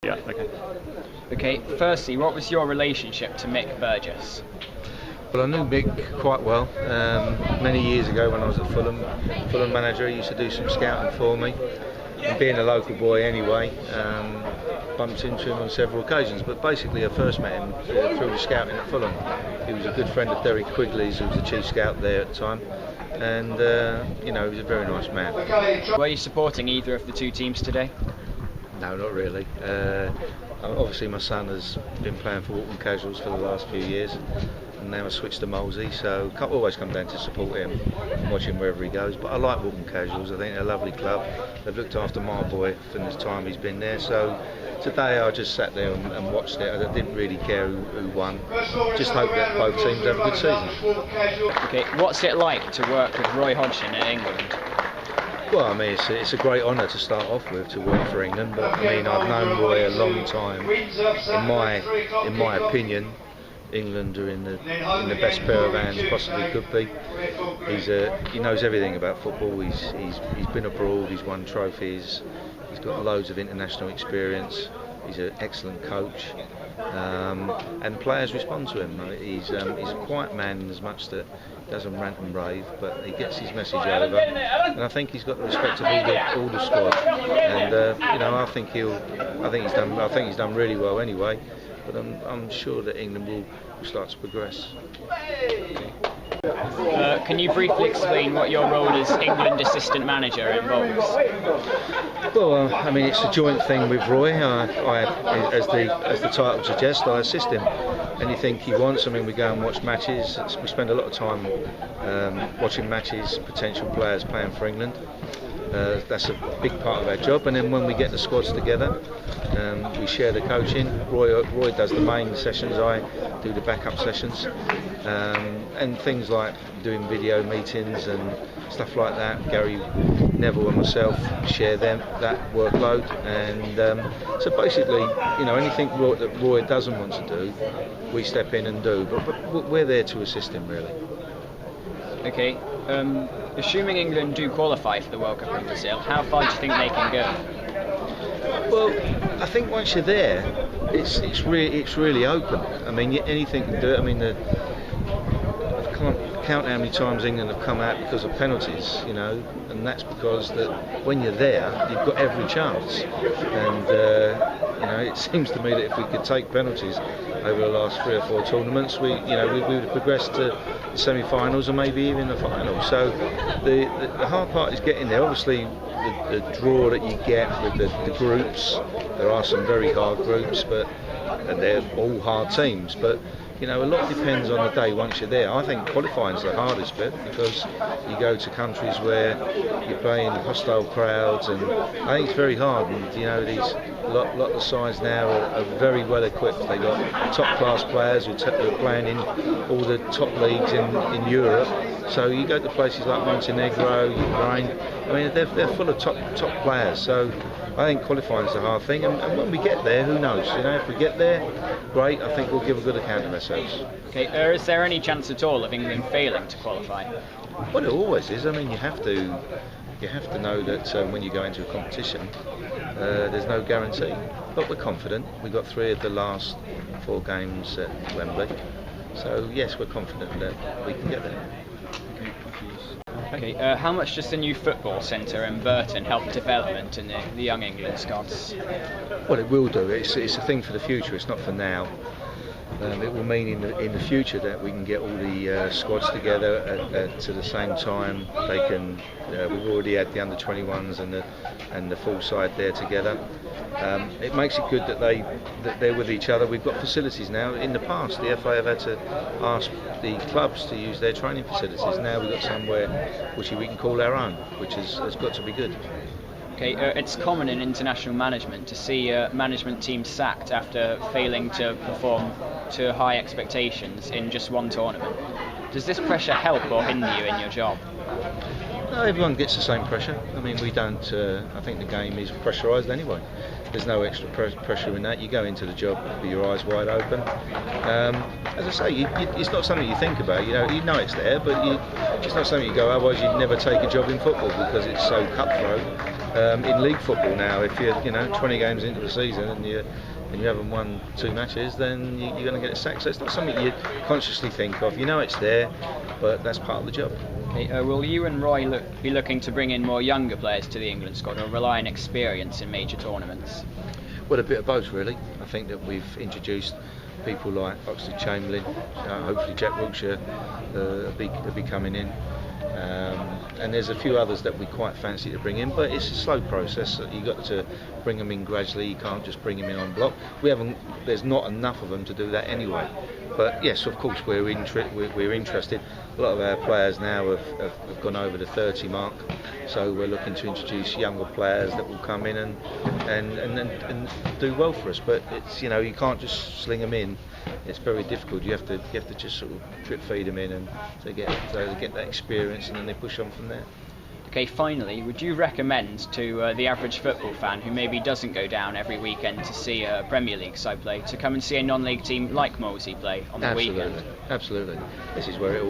Yeah, okay. Okay, firstly, what was your relationship to Mick Burgess? Well, I knew Mick quite well. Many years ago when I was at Fulham manager, he used to do some scouting for me. And being a local boy anyway, bumped into him on several occasions. But basically I first met him through the scouting at Fulham. He was a good friend of Derek Quigley's, who was the chief scout there at the time. And, he was a very nice man. Were you supporting either of the two teams today? No, not really. Obviously my son has been playing for Walton Casuals for the last few years, and now I switched to Molesey, so can't always come down to support him and watch him wherever he goes. But I like Walton Casuals. I think they're a lovely club. They've looked after my boy from the time he's been there, so today I just sat there and watched it. I didn't really care who won. Just hope that both teams have a good season. Okay, what's it like to work with Roy Hodgson in England? Well, I mean, it's a great honour to start off with, to work for England. But I mean, I've known Roy a long time. In my opinion, England are in the best pair of hands possibly could be. He knows everything about football. He's been abroad. He's won trophies. He's got loads of international experience. He's an excellent coach, and players respond to him. He's a quiet man in as much that he doesn't rant and rave, but he gets his message over, and I think he's got the respect of all the squad. And I think he's done really well anyway. But I'm sure that England will start to progress. Can you briefly explain what your role as England assistant manager involves? Well, I mean, it's a joint thing with Roy. As the title suggests, I assist him. Anything he wants. I mean, we go and watch matches. We spend a lot of time watching matches, potential players playing for England. That's a big part of our job. And then when we get the squads together, we share the coaching. Roy does the main sessions, I do the backup sessions, and things like doing video meetings and stuff like that. Gary Neville and myself share that workload, and so basically, anything that Roy doesn't want to do, we step in and do. But we're there to assist him, really. Okay. Assuming England do qualify for the World Cup in Brazil, how far do you think they can go? Well, I think once you're there, it's really open. I mean, anything can do it. I mean, I can't count how many times England have come out because of penalties, and that's because that when you're there, you've got every chance. And it seems to me that if we could take penalties over the last 3 or 4 tournaments, we would have progressed to the semi-finals and maybe even the final. So the hard part is getting there. Obviously, the draw that you get with the groups, there are some very hard groups, and they're all hard teams. But a lot depends on the day once you're there. I think qualifying's the hardest bit, because you go to countries where you're playing hostile crowds, and I think it's very hard. And these lot of the sides now are very well equipped. They got top class players who are playing in all the top leagues in Europe. So you go to places like Montenegro, Ukraine. I mean, they're full of top players. So I think qualifying is the hard thing, and when we get there, who knows? If we get there, great. I think we'll give a good account of ourselves. Okay, is there any chance at all of England failing to qualify? Well, it always is. I mean, you have to know that when you go into a competition, there's no guarantee. But we're confident. We got 3 of the last 4 games at Wembley, so yes, we're confident that we can get there. Okay, how much does the new football centre in Burton help development in the young England squads? Well, it will do. It's a thing for the future. It's not for now. It will mean in the future that we can get all the squads together to the same time. They can. We've already had the under-21s and the full side there together. It makes it good that they're with each other. We've got facilities now. In the past, the FA have had to ask the clubs to use their training facilities. Now we've got somewhere which we can call our own, which has got to be good. Okay, it's common in international management to see management teams sacked after failing to perform to high expectations in just one tournament. Does this pressure help or hinder you in your job? No, everyone gets the same pressure. I mean, we don't. I think the game is pressurised anyway. There's no extra pressure in that. You go into the job with your eyes wide open. As I say, it's not something you think about. You know it's there, but it's not something you go. Otherwise, you'd never take a job in football, because it's so cutthroat. in league football now, if you're 20 games into the season and you haven't won 2 matches, then you're going to get sacked. So it's not something you consciously think of. You know it's there, but that's part of the job. Okay, will you and Roy be looking to bring in more younger players to the England squad, or rely on experience in major tournaments? Well, a bit of both, really. I think that we've introduced people like Oxlade-Chamberlain, hopefully Jack Wilshere will be coming in. And there's a few others that we quite fancy to bring in, but it's a slow process. You've got to bring them in gradually. You can't just bring them in on block. There's not enough of them to do that anyway. But yes, of course we're interested. A lot of our players now have gone over the 30 mark, so we're looking to introduce younger players that will come in and do well for us. But it's you can't just sling them in. It's very difficult. You have to just sort of drip feed them in and to get that experience, and then they push on from there. Okay, finally, would you recommend to the average football fan who maybe doesn't go down every weekend to see a Premier League side play, to come and see a non-league team like Molesey play on the weekend? Absolutely. This is where it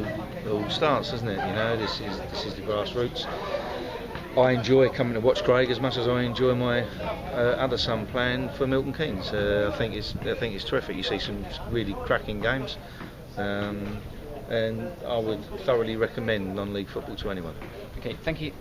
all starts, isn't it? This is the grassroots. I enjoy coming to watch Craig as much as I enjoy my other son playing for Milton Keynes. I think it's terrific. You see some really cracking games, and I would thoroughly recommend non-league football to anyone. Okay, thank you.